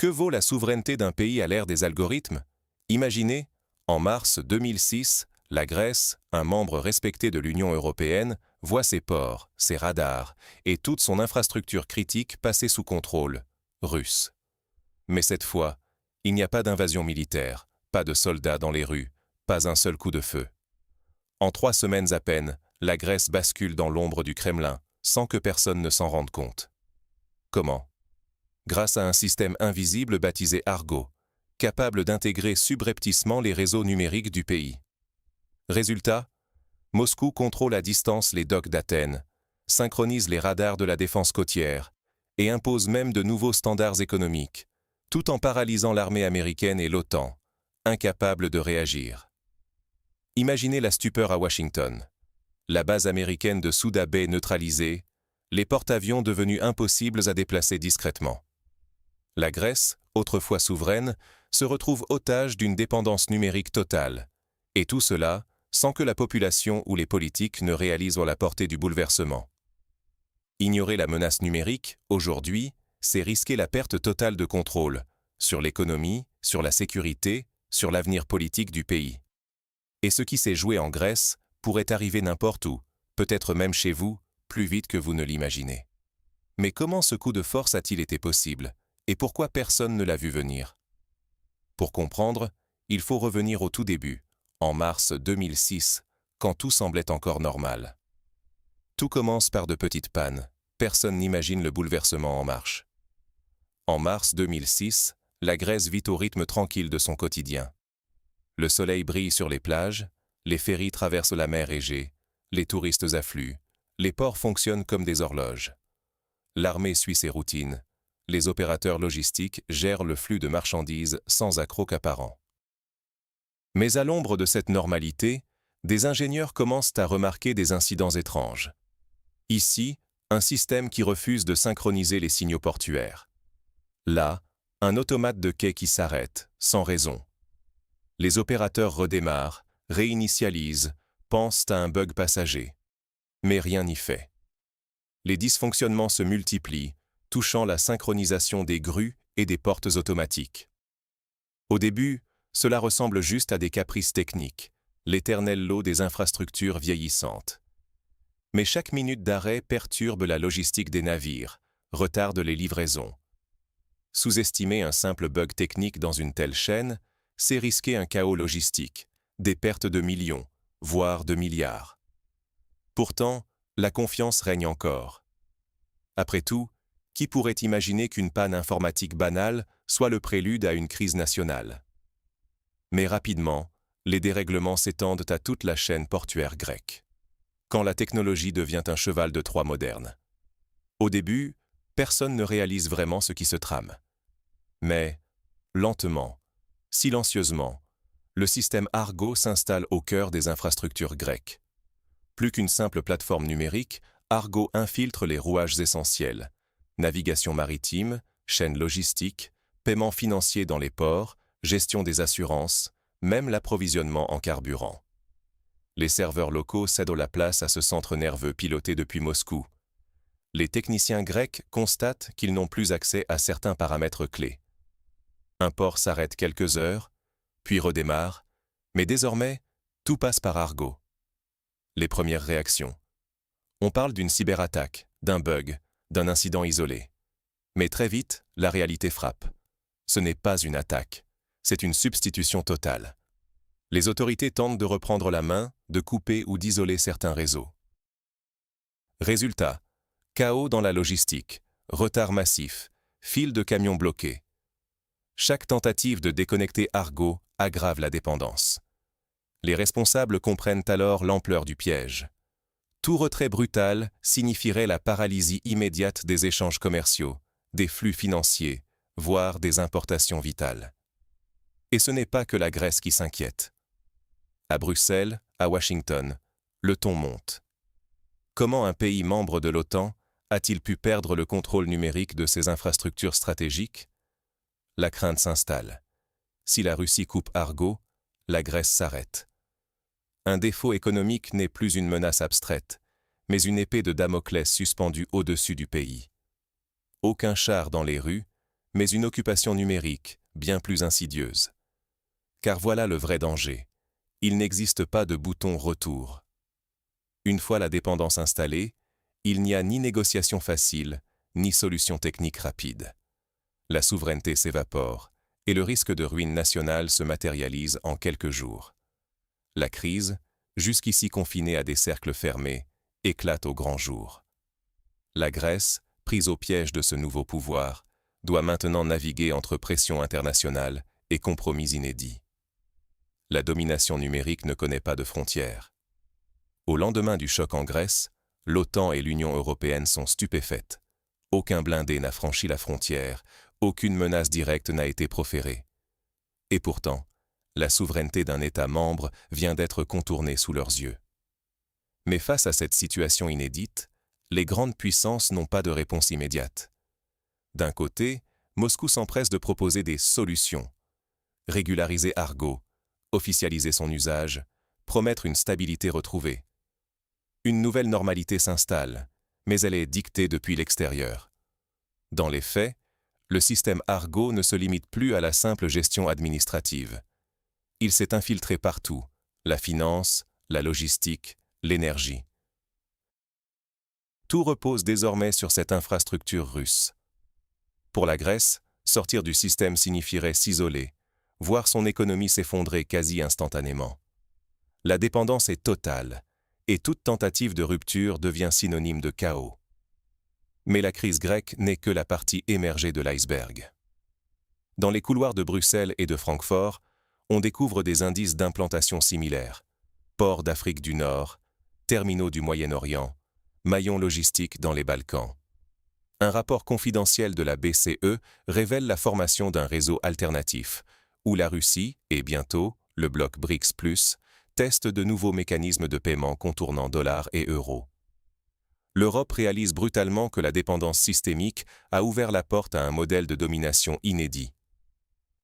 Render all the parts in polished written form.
Que vaut la souveraineté d'un pays à l'ère des algorithmes? Imaginez, en mars 2006, la Grèce, un membre respecté de l'Union européenne, voit ses ports, ses radars et toute son infrastructure critique passer sous contrôle russe. Mais cette fois, il n'y a pas d'invasion militaire, pas de soldats dans les rues, pas un seul coup de feu. En 3 semaines à peine, la Grèce bascule dans l'ombre du Kremlin, sans que personne ne s'en rende compte. Comment? Grâce à un système invisible baptisé Argo, capable d'intégrer subrepticement les réseaux numériques du pays. Résultat, Moscou contrôle à distance les docks d'Athènes, synchronise les radars de la défense côtière et impose même de nouveaux standards économiques, tout en paralysant l'armée américaine et l'OTAN, incapables de réagir. Imaginez la stupeur à Washington. La base américaine de Souda Bay neutralisée, les porte-avions devenus impossibles à déplacer discrètement. La Grèce, autrefois souveraine, se retrouve otage d'une dépendance numérique totale. Et tout cela, sans que la population ou les politiques ne réalisent la portée du bouleversement. Ignorer la menace numérique, aujourd'hui, c'est risquer la perte totale de contrôle sur l'économie, sur la sécurité, sur l'avenir politique du pays. Et ce qui s'est joué en Grèce pourrait arriver n'importe où, peut-être même chez vous, plus vite que vous ne l'imaginez. Mais comment ce coup de force a-t-il été possible, et pourquoi personne ne l'a vu venir? Pour comprendre, il faut revenir au tout début, en mars 2006, quand tout semblait encore normal. Tout commence par de petites pannes, personne n'imagine le bouleversement en marche. En mars 2006, la Grèce vit au rythme tranquille de son quotidien. Le soleil brille sur les plages, les ferries traversent la mer Égée, les touristes affluent, les ports fonctionnent comme des horloges. L'armée suit ses routines, les opérateurs logistiques gèrent le flux de marchandises sans accroc apparent. Mais à l'ombre de cette normalité, des ingénieurs commencent à remarquer des incidents étranges. Ici, un système qui refuse de synchroniser les signaux portuaires. Là, un automate de quai qui s'arrête, sans raison. Les opérateurs redémarrent, réinitialisent, pensent à un bug passager. Mais rien n'y fait. Les dysfonctionnements se multiplient, touchant la synchronisation des grues et des portes automatiques. Au début, cela ressemble juste à des caprices techniques, l'éternel lot des infrastructures vieillissantes. Mais chaque minute d'arrêt perturbe la logistique des navires, retarde les livraisons. Sous-estimer un simple bug technique dans une telle chaîne, c'est risquer un chaos logistique, des pertes de millions, voire de milliards. Pourtant, la confiance règne encore. Après tout, qui pourrait imaginer qu'une panne informatique banale soit le prélude à une crise nationale? Mais rapidement, les dérèglements s'étendent à toute la chaîne portuaire grecque. Quand la technologie devient un cheval de Troie moderne. Au début, personne ne réalise vraiment ce qui se trame. Mais, lentement, silencieusement, le système Argo s'installe au cœur des infrastructures grecques. Plus qu'une simple plateforme numérique, Argo infiltre les rouages essentiels. Navigation maritime, chaîne logistique, paiement financier dans les ports, gestion des assurances, même l'approvisionnement en carburant. Les serveurs locaux cèdent la place à ce centre nerveux piloté depuis Moscou. Les techniciens grecs constatent qu'ils n'ont plus accès à certains paramètres clés. Un port s'arrête quelques heures, puis redémarre, mais désormais, tout passe par Argo. Les premières réactions. On parle d'une cyberattaque, d'un bug, d'un incident isolé. Mais très vite, la réalité frappe. Ce n'est pas une attaque, c'est une substitution totale. Les autorités tentent de reprendre la main, de couper ou d'isoler certains réseaux. Résultat, chaos dans la logistique, retard massif, files de camions bloqués. Chaque tentative de déconnecter Argo aggrave la dépendance. Les responsables comprennent alors l'ampleur du piège. Tout retrait brutal signifierait la paralysie immédiate des échanges commerciaux, des flux financiers, voire des importations vitales. Et ce n'est pas que la Grèce qui s'inquiète. À Bruxelles, à Washington, le ton monte. Comment un pays membre de l'OTAN a-t-il pu perdre le contrôle numérique de ses infrastructures stratégiques? La crainte s'installe. Si la Russie coupe Argo, la Grèce s'arrête. Un défaut économique n'est plus une menace abstraite, mais une épée de Damoclès suspendue au-dessus du pays. Aucun char dans les rues, mais une occupation numérique, bien plus insidieuse. Car voilà le vrai danger. Il n'existe pas de bouton retour. Une fois la dépendance installée, il n'y a ni négociation facile, ni solution technique rapide. La souveraineté s'évapore, et le risque de ruine nationale se matérialise en quelques jours. La crise, jusqu'ici confinée à des cercles fermés, éclate au grand jour. La Grèce, prise au piège de ce nouveau pouvoir, doit maintenant naviguer entre pression internationale et compromis inédits. La domination numérique ne connaît pas de frontières. Au lendemain du choc en Grèce, l'OTAN et l'Union européenne sont stupéfaites. Aucun blindé n'a franchi la frontière, aucune menace directe n'a été proférée. Et pourtant, la souveraineté d'un État membre vient d'être contournée sous leurs yeux. Mais face à cette situation inédite, les grandes puissances n'ont pas de réponse immédiate. D'un côté, Moscou s'empresse de proposer des solutions. Régulariser Argo, officialiser son usage, promettre une stabilité retrouvée. Une nouvelle normalité s'installe, mais elle est dictée depuis l'extérieur. Dans les faits, le système Argo ne se limite plus à la simple gestion administrative. Il s'est infiltré partout, la finance, la logistique, l'énergie. Tout repose désormais sur cette infrastructure russe. Pour la Grèce, sortir du système signifierait s'isoler, voir son économie s'effondrer quasi instantanément. La dépendance est totale, et toute tentative de rupture devient synonyme de chaos. Mais la crise grecque n'est que la partie émergée de l'iceberg. Dans les couloirs de Bruxelles et de Francfort, on découvre des indices d'implantation similaires. Ports d'Afrique du Nord, terminaux du Moyen-Orient, maillons logistiques dans les Balkans. Un rapport confidentiel de la BCE révèle la formation d'un réseau alternatif, où la Russie, et bientôt le bloc BRICS+, testent de nouveaux mécanismes de paiement contournant dollars et euros. L'Europe réalise brutalement que la dépendance systémique a ouvert la porte à un modèle de domination inédit.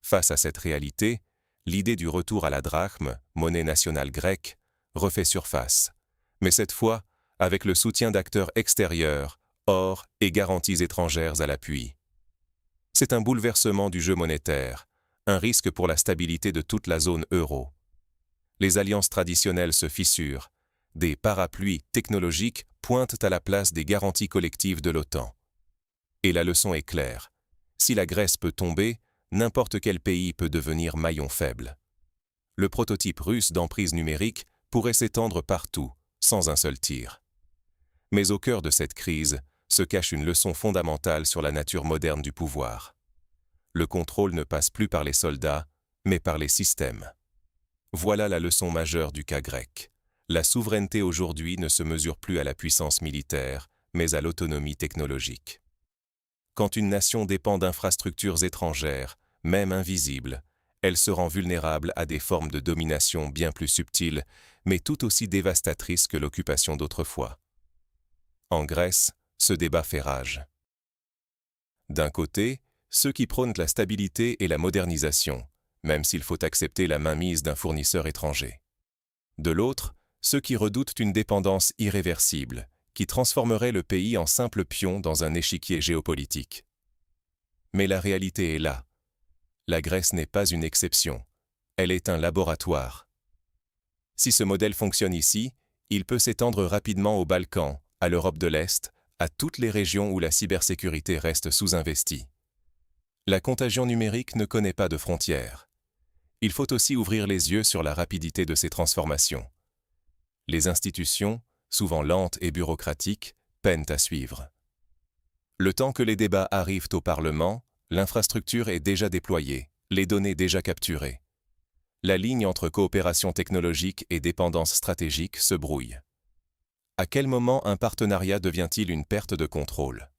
Face à cette réalité, l'idée du retour à la drachme, monnaie nationale grecque, refait surface, mais cette fois avec le soutien d'acteurs extérieurs, or et garanties étrangères à l'appui. C'est un bouleversement du jeu monétaire, un risque pour la stabilité de toute la zone euro. Les alliances traditionnelles se fissurent, des parapluies technologiques pointent à la place des garanties collectives de l'OTAN. Et la leçon est claire. Si la Grèce peut tomber, n'importe quel pays peut devenir maillon faible. Le prototype russe d'emprise numérique pourrait s'étendre partout, sans un seul tir. Mais au cœur de cette crise se cache une leçon fondamentale sur la nature moderne du pouvoir. Le contrôle ne passe plus par les soldats, mais par les systèmes. Voilà la leçon majeure du cas grec. La souveraineté aujourd'hui ne se mesure plus à la puissance militaire, mais à l'autonomie technologique. Quand une nation dépend d'infrastructures étrangères, même invisibles, elle se rend vulnérable à des formes de domination bien plus subtiles, mais tout aussi dévastatrices que l'occupation d'autrefois. En Grèce, ce débat fait rage. D'un côté, ceux qui prônent la stabilité et la modernisation, même s'il faut accepter la mainmise d'un fournisseur étranger. De l'autre, ceux qui redoutent une dépendance irréversible, qui transformerait le pays en simple pion dans un échiquier géopolitique. Mais la réalité est là. La Grèce n'est pas une exception, elle est un laboratoire. Si ce modèle fonctionne ici, il peut s'étendre rapidement aux Balkans, à l'Europe de l'Est, à toutes les régions où la cybersécurité reste sous-investie. La contagion numérique ne connaît pas de frontières. Il faut aussi ouvrir les yeux sur la rapidité de ces transformations. Les institutions, souvent lentes et bureaucratiques, peinent à suivre. Le temps que les débats arrivent au Parlement, l'infrastructure est déjà déployée, les données déjà capturées. La ligne entre coopération technologique et dépendance stratégique se brouille. À quel moment un partenariat devient-il une perte de contrôle?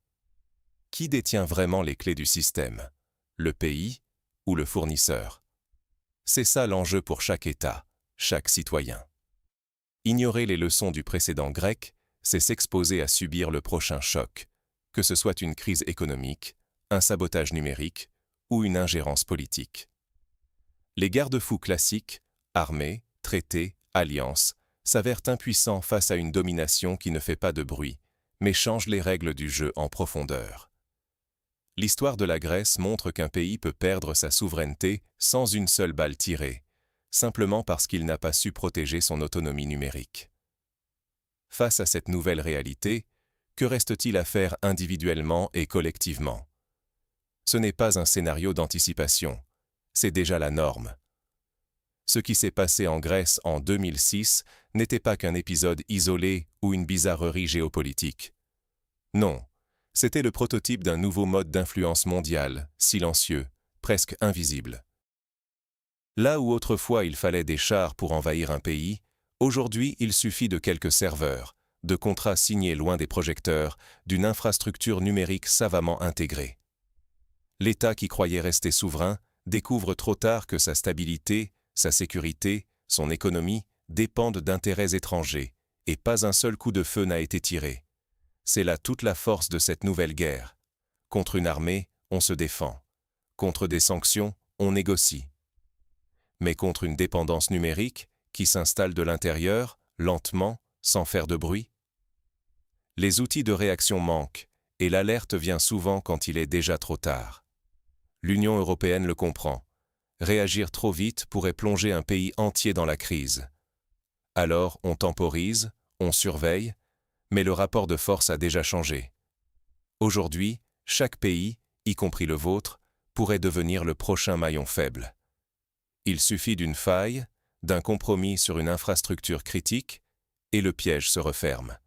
Qui détient vraiment les clés du système? Le pays ou le fournisseur? C'est ça l'enjeu pour chaque État, chaque citoyen. Ignorer les leçons du précédent grec, c'est s'exposer à subir le prochain choc, que ce soit une crise économique, un sabotage numérique ou une ingérence politique. Les garde-fous classiques, armées, traités, alliances, s'avèrent impuissants face à une domination qui ne fait pas de bruit, mais change les règles du jeu en profondeur. L'histoire de la Grèce montre qu'un pays peut perdre sa souveraineté sans une seule balle tirée, simplement parce qu'il n'a pas su protéger son autonomie numérique. Face à cette nouvelle réalité, que reste-t-il à faire individuellement et collectivement? Ce n'est pas un scénario d'anticipation, c'est déjà la norme. Ce qui s'est passé en Grèce en 2006 n'était pas qu'un épisode isolé ou une bizarrerie géopolitique. Non, c'était le prototype d'un nouveau mode d'influence mondial, silencieux, presque invisible. Là où autrefois il fallait des chars pour envahir un pays, aujourd'hui il suffit de quelques serveurs, de contrats signés loin des projecteurs, d'une infrastructure numérique savamment intégrée. L'État qui croyait rester souverain découvre trop tard que sa stabilité, sa sécurité, son économie dépendent d'intérêts étrangers, et pas un seul coup de feu n'a été tiré. C'est là toute la force de cette nouvelle guerre. Contre une armée, on se défend. Contre des sanctions, on négocie. Mais contre une dépendance numérique qui s'installe de l'intérieur, lentement, sans faire de bruit? Les outils de réaction manquent, et l'alerte vient souvent quand il est déjà trop tard. L'Union européenne le comprend. Réagir trop vite pourrait plonger un pays entier dans la crise. Alors on temporise, on surveille, mais le rapport de force a déjà changé. Aujourd'hui, chaque pays, y compris le vôtre, pourrait devenir le prochain maillon faible. Il suffit d'une faille, d'un compromis sur une infrastructure critique, et le piège se referme.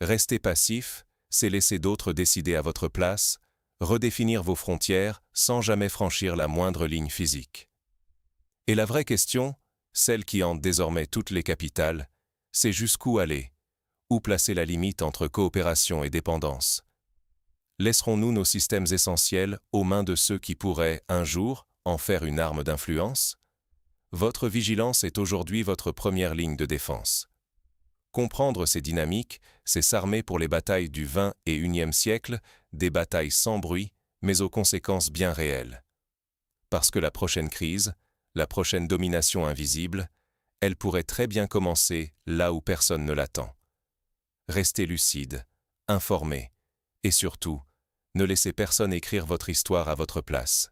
Rester passif, c'est laisser d'autres décider à votre place, redéfinir vos frontières sans jamais franchir la moindre ligne physique. Et la vraie question, celle qui hante désormais toutes les capitales, c'est jusqu'où aller? Où placer la limite entre coopération et dépendance? Laisserons-nous nos systèmes essentiels aux mains de ceux qui pourraient, un jour, en faire une arme d'influence? Votre vigilance est aujourd'hui votre première ligne de défense. Comprendre ces dynamiques, c'est s'armer pour les batailles du 20 et 1e siècle, des batailles sans bruit, mais aux conséquences bien réelles. Parce que la prochaine crise, la prochaine domination invisible, elle pourrait très bien commencer là où personne ne l'attend. Restez lucide, informé, et surtout, ne laissez personne écrire votre histoire à votre place.